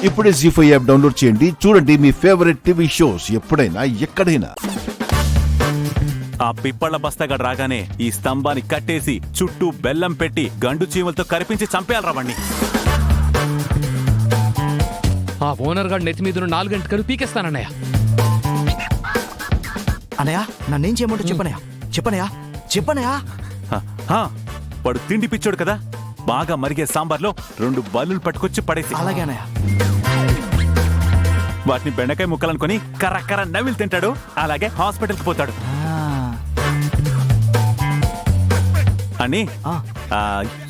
ఇప్పుడే జీ5 app download చేయండి. చూడండి మీ ఫేవరెట్ టీవీ షోస్ ఎప్పుడైనా ఎక్కడైనా. ఆ పిప్పళ్ల బస్తగా రాగానే ఈ స్తంభాన్ని కట్టేసి చుట్టూ బెల్లం పెట్టి గండు చీమలతో కరిపించి చంపేయాలరా వాణ్ణి. ఆ ఓనర్ గారు నెత్తి మీద 4 గంటలు పీకేస్తానన్నయ్య. అనయ్య నన్నేం చేయమంటూ చెప్పనయా. వాడు తిండి పిచ్చోడు కదా, బాగా మరిగే సాంబార్లో 2 బల్లులు పట్టుకొచ్చి పడేసి. అలాగే అనయ్య. వాటిని బెండకాయ ముక్కలనుకొని కర్ర నవ్వులు తింటాడు. అలాగే హాస్పిటల్కి పోతాడు అని.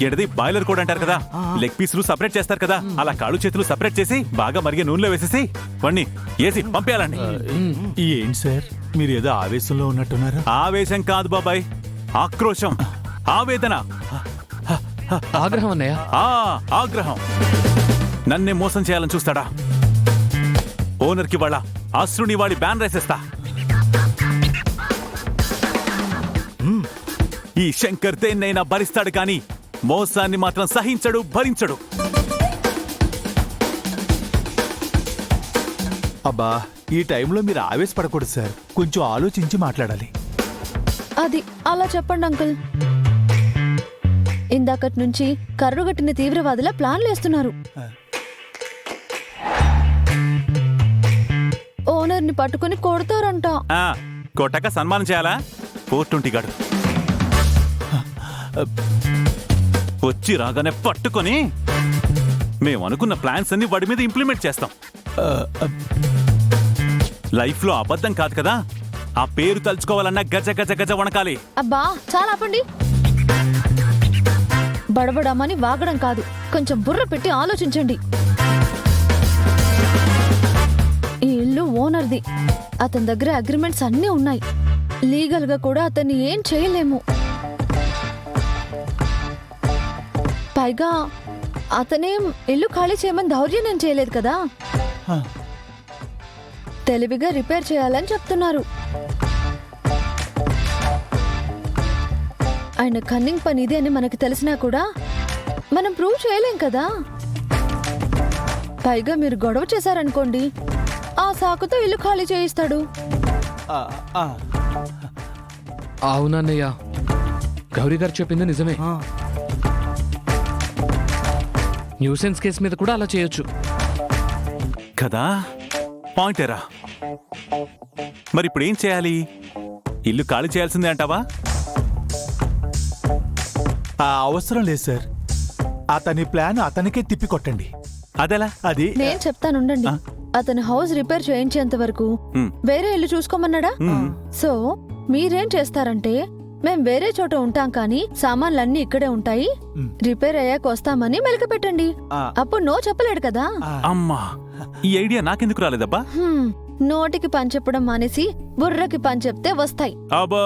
ఎడది బాయిలర్ కూడా అంటారు కదా, లెగ్ పీసులు సపరేట్ చేస్తారు కదా, అలా కాళ్ళు చేతులు సపరేట్ చేసి బాగా మరిగే నూనెలో వేసేసి వాణ్ణి వేసి పంపేయాలండి. ఏంటి సార్ మీరు ఏదో ఆవేశంలో ఉన్నట్టున్నారు? ఆవేశం కాదు బాబాయ్, ఆక్రోశం, ఆవేదన, ఆగ్రహం అన్నయ్య. ఆగ్రహం. నన్నే మోసం చేయాలని చూస్తాడా? ఓనర్కి వాళ్ళ అశ్రుని వాడి బ్యాన్ వేసేస్తా. ఈ శంకర్ దేన్నైనా భరిస్తాడు కానీ మోసాన్ని మాత్రం సహించడు, భరించడు. అబ్బా ఈ టైంలో మీరు ఆవేశపడకూడదు సార్, కొంచెం ఆలోచించి మాట్లాడాలి. అది అలా చెప్పండి అంకుల్. ఇందాకటి నుంచి కర్రుగట్టిన తీవ్రవాదుల ప్లాన్లు వేస్తున్నారు. ఓనర్ని పట్టుకుని కొడతారంట. కొట్టక సన్మానం చేయాలా? 420 గాడు వచ్చి రాగానే పట్టుకొని మేము అనుకున్న ప్లాన్స్ అన్ని వాడి మీద ఇంప్లిమెంట్ చేస్తాం. లైఫ్ లో అబద్ధం కాదు కదా, ఆ పేరు తలుచుకోవాలన్నా గజ గజ గజ వణకాలి. అబ్బా చాలా ఆపండి. బడబడమని వాగడం కాదు, కొంచెం బుర్ర పెట్టి ఆలోచించండి. ఈ ఇల్లు ఓనర్ది, అతని దగ్గర అగ్రిమెంట్స్ అన్నీ ఉన్నాయి. లీగల్ గా కూడా అతన్ని ఏం చేయలేము. పైగా అతనేం ఇల్లు ఖాళీ చేయమని దౌర్జన్యం చేయలేదు కదా, తెలివిగా రిపేర్ చేయాలని చెప్తున్నారు. ఆయన కన్నింగ్ పని ఇది అని మనకు తెలిసినా కూడా మనం ప్రూవ్ చేయలేం కదా. పైగా మీరు గొడవ చేశారనుకోండి, ఆ సాకుతో ఇల్లు ఖాళీ చేయిస్తాడు. అవునన్నయ్య, గౌరీ గారు చెప్పింది నిజమే. న్యూసెన్స్ కేసు మీద కూడా అలా చేయొచ్చు కదా. పాయింటేరా. మరి ఇప్పుడు ఏం చేయాలి? ఇల్లు ఖాళీ చేయాల్సిందే అంటావా? అవసరం లేదు సార్, అతని ప్లాన్ అతనికే తిప్పి కొట్టండి. అదెలా? అది నేను చెప్తానుండండి. అతని హౌస్ రిపేర్ చేయించేంత వరకు వేరే ఇల్లు చూసుకోమన్నాడా? సో మీరేం చేస్తారంటే, మేం వేరే చోట ఉంటాం కానీ సామాన్లన్నీ ఇక్కడే ఉంటాయి, రిపేర్ అయ్యాక వస్తామని మెలక పెట్టండి. అప్పుడు నో చెప్పలేడు కదా. అమ్మా, ఈ ఐడియా నాకెందుకు రాలేదబ్బా? నోటికి పని చెప్పడం మానేసి బుర్రకి పని చెప్తే వస్తాయి. అబ్బా,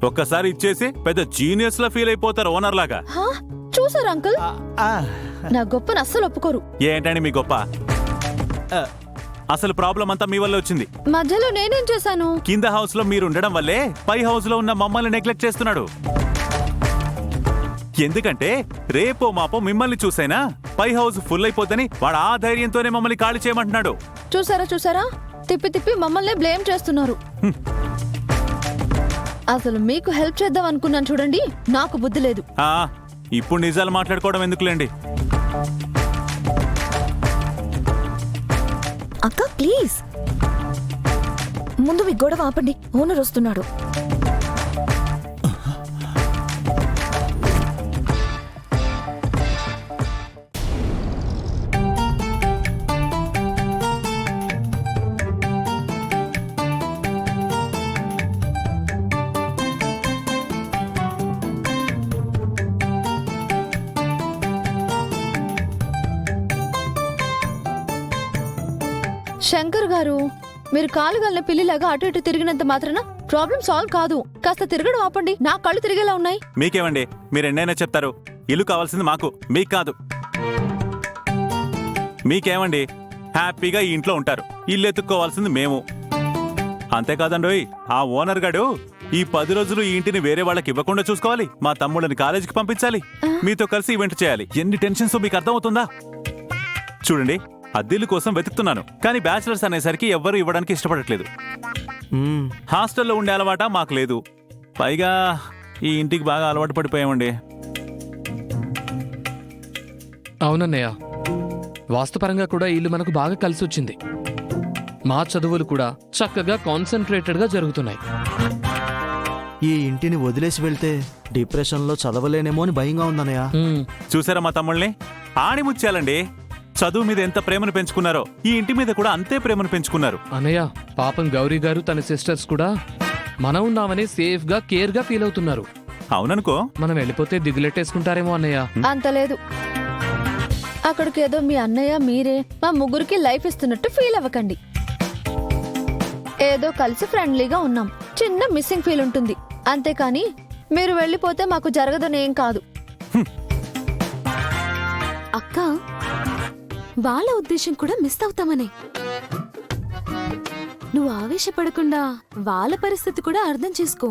ఒక్కసారి ఇచ్చేసి పెద్ద జీనియస్ లా ఫీల్ అయిపోతారు ఓనర్ లాగా. చూసారు అంకుల్, నా గొప్పను అస్సలు ఒప్పుకోరు. ఏంటండి మీ గొప్ప? అసలు ప్రాబ్లం అంతా మీ వల్ల వచ్చింది. మధ్యలో నేనేం చేశాను? కింద హౌస్ లో మీరు ఉండడం వల్లే పై హౌస్ లో ఉన్న మమ్మల్ని నెగ్లెక్ట్ చేస్తున్నాడు. ఎందుకంటే రేపో మాపో మిమ్మల్ని చూసైనా పై హౌస్ ఫుల్ అయిపోద్దని వాడు ఆ ధైర్యంతోనే మమ్మల్ని ఖాళీ చేయమంటున్నాడు. చూసారా, తిప్పి తిప్పి మమ్మల్ని బ్లేమ్ చేస్తున్నారు. అసలు మీకు హెల్ప్ చేద్దాం అనుకున్నాను చూడండి, నాకు బుద్ధి లేదు. ఇప్పుడు నిజాలు మాట్లాడుకోవడం ఎందుకులేండి. అక్క ప్లీజ్, ముందు మీ గొడవ ఆపండి, ఓనర్ వస్తున్నాడు. శంకర్ గారు, మీరు కాలు గల్లిన పిల్లిలాగా అటు ఇటు తిరిగినంత మాత్రాన ప్రాబ్లం సాల్వ్ కాదు. కాస్త తిరగడం ఆపండి, నా కళ్ళు తిరిగేలా ఉన్నాయి. మీకేమండి, మీరు ఎన్నైనా చెప్తారు. ఇల్లు కావాల్సింది మాకు, మీకు కాదు. మీకేమండి, హ్యాపీగా ఈ ఇంట్లో ఉంటారు, ఇల్లు ఎత్తుక్కోవాల్సింది మేము. అంతేకాదండోయ్, ఆ ఓనర్ గాడు ఈ 10 రోజులు ఈ ఇంటిని వేరే వాళ్ళకి ఇవ్వకుండా చూసుకోవాలి, మా తమ్ముళ్ళని కాలేజీకి పంపించాలి, మీతో కలిసి ఈవెంట్ చేయాలి. ఎన్ని టెన్షన్స్ మీకు అర్థమవుతుందా? చూడండి, అద్దెల కోసం వెతుకుతున్నాను, కానీ బ్యాచిలర్స్ అనేసరికి ఎవ్వరూ ఇవ్వడానికి ఇష్టపడట్లేదు. హాస్టల్లో ఉండే అలవాట మాకు లేదు, పైగా ఈ ఇంటికి బాగా అలవాటు పడిపోయామండి. అవునన్నయ్య, వాస్తుపరంగా కూడా ఇల్లు మనకు బాగా కలిసి వచ్చింది. మా చదువులు కూడా చక్కగా కాన్సన్ట్రేటెడ్గా జరుగుతున్నాయి. ఈ ఇంటిని వదిలేసి వెళ్తే డిప్రెషన్లో చదవలేనేమో అని భయంగా ఉందన్నయ్య. చూసారా మా తమ్ముళ్ళని? ఆణిముత్యాలండి. చదువు మీద ఎంత ప్రేమను పెంచుకున్నారో ఈ ఇంటి మీద కూడా అంతే ప్రేమను పెంచుకున్నారు. అన్నయ్య, పాపం గౌరీ గారు తన సిస్టర్స్ కూడా మనం ఉన్నామని సేఫ్ గా కేర్ గా ఫీల్ అవుతున్నారు. అవుననుకో. మనం వెళ్ళిపోతే దిగులెట్టేసుకుంటారేమో అన్నయ్య. అంత లేదు. అక్కడికి ఏదో మీ అన్నయ్య మీరే మా ముగ్గురికి లైఫ్ ఇస్తున్నట్టు ఫీల్ అవ్వకండి. ఏదో కలిసి ఫ్రెండ్లీగా ఉన్నాం, చిన్న మిస్సింగ్ ఫీల్ ఉంటుంది అంతేకాని మీరు వెళ్ళిపోతే మాకు జరగదనేం కాదు. అక్క, వాళ్ళ ఉద్దేశం కూడా మిస్ అవుతామనే. నువ్వు ఆవేశపడకుండా వాళ్ళ పరిస్థితి కూడా అర్థం చేసుకో.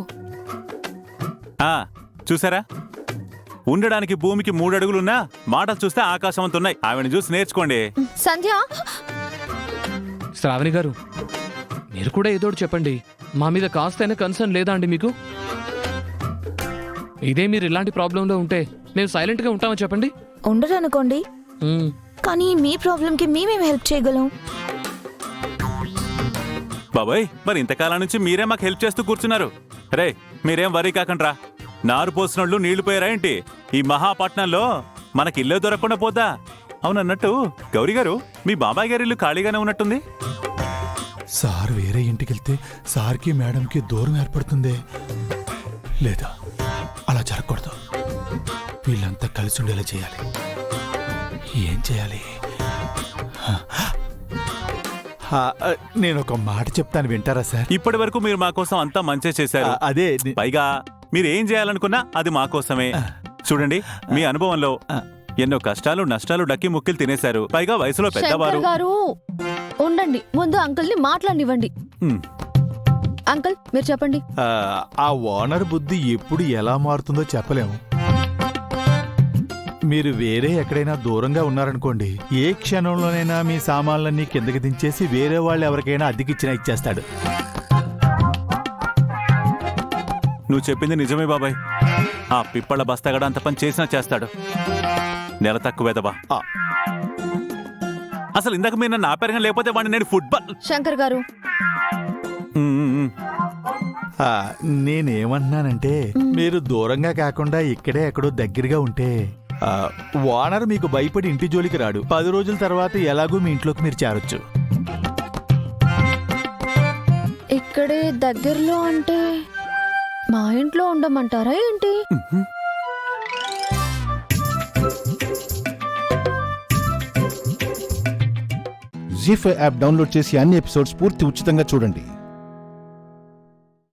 చూసారా, ఉండడానికి భూమికి 3 అడుగులున్నా మాటలు చూస్తే ఆకాశం అంత ఉన్నాయి. ఆవిడని చూసి నేర్చుకోండి. సంధ్య, శ్రావణి గారు, మీరు కూడా ఏదోటి చెప్పండి. మా మీద కాస్తైనా కన్సర్న్ లేదా అండి మీకు? ఇదే మీరు ఇలాంటి ప్రాబ్లంలో ఉంటే మేము సైలెంట్ గా ఉంటామని చెప్పండి. ఉండరు అనుకోండి, మ్మ్. కానీ మీ ప్రాబ్లంకి మేమేం హెల్ప్ చేయగలం? బాబాయ్, మరి ఇంతకాలం నుంచి మీరే మాకు హెల్ప్ చేస్తూ కూర్చున్నారు. రే, మీరేం వరీ కాకండ్రా. నారు పోసినోళ్ళు నీళ్లు పోయారా ఏంటి? ఈ మహాపట్నంలో మనకి ఇల్లే దొరకకుండా పోతా. అవునన్నట్టు గౌరీ గారు, మీ బాబాయ్ గారి ఇల్లు ఖాళీగానే ఉన్నట్టుంది. సార్ వేరే ఇంటికి వెళ్తే సార్కి మేడంకి దూరం ఏర్పడుతుంది. లేదా అలా జరగకూడదు. వీళ్ళంతా కలిసి ఉండేలా చేయాలి. ఏం చేయాలి? నేను ఒక మాట చెప్తాను, వింటారా సార్? ఇప్పటి వరకు మీరు మా కోసం అంతా మంచే చేశారు. అదే పైగా మీరు ఏం చేయాలనుకున్నా అది మా కోసమే. చూడండి, మీ అనుభవంలో ఎన్నో కష్టాలు నష్టాలు డక్కి ముక్కిలు తినేశారు. పైగా వయసులో పెద్దవారు. శంకర్ గారు ఉండండి, ముందు అంకుల్ ని మాట్లాడనివ్వండి. అంకుల్, మీరు చెప్పండి. ఆ ఓనర్ బుద్ధి ఎప్పుడు ఎలా మారుతుందో చెప్పలేము. మీరు వేరే ఎక్కడైనా దూరంగా ఉన్నారనుకోండి, ఏ క్షణంలోనైనా మీ సామాన్లన్నీ కిందకి దించేసి వేరే వాళ్ళు ఎవరికైనా అద్దెకిచ్చినా ఇచ్చేస్తాడు. నువ్వు చెప్పింది నిజమే బాబాయ్. ఆ పిప్పళ్ళ బస్తాగడ అంత పని చేసినా చేస్తాడు. నెల తక్కువేదబా. అసలు ఇందాక మీరు నన్ను ఆపేరగా, లేకపోతే వాడిని నేను ఫుట్బాల్. శంకర్ గారు, నేనేమంటున్నానంటే, మీరు దూరంగా కాకుండా ఇక్కడే ఎక్కడో దగ్గరగా ఉంటే ఓనర్ మీకు భయపడి ఇంటి జోలికి రాడు. 10 రోజుల తర్వాత ఎలాగూ మీ ఇంట్లోకి మీరు చేరొచ్చు. ఇక్కడే దగ్గరలో అంటే మా ఇంట్లో ఉండమంటారా ఏంటి? జీ5 యాప్ డౌన్లోడ్ చేసి అన్ని ఎపిసోడ్స్ పూర్తి ఉచితంగా చూడండి.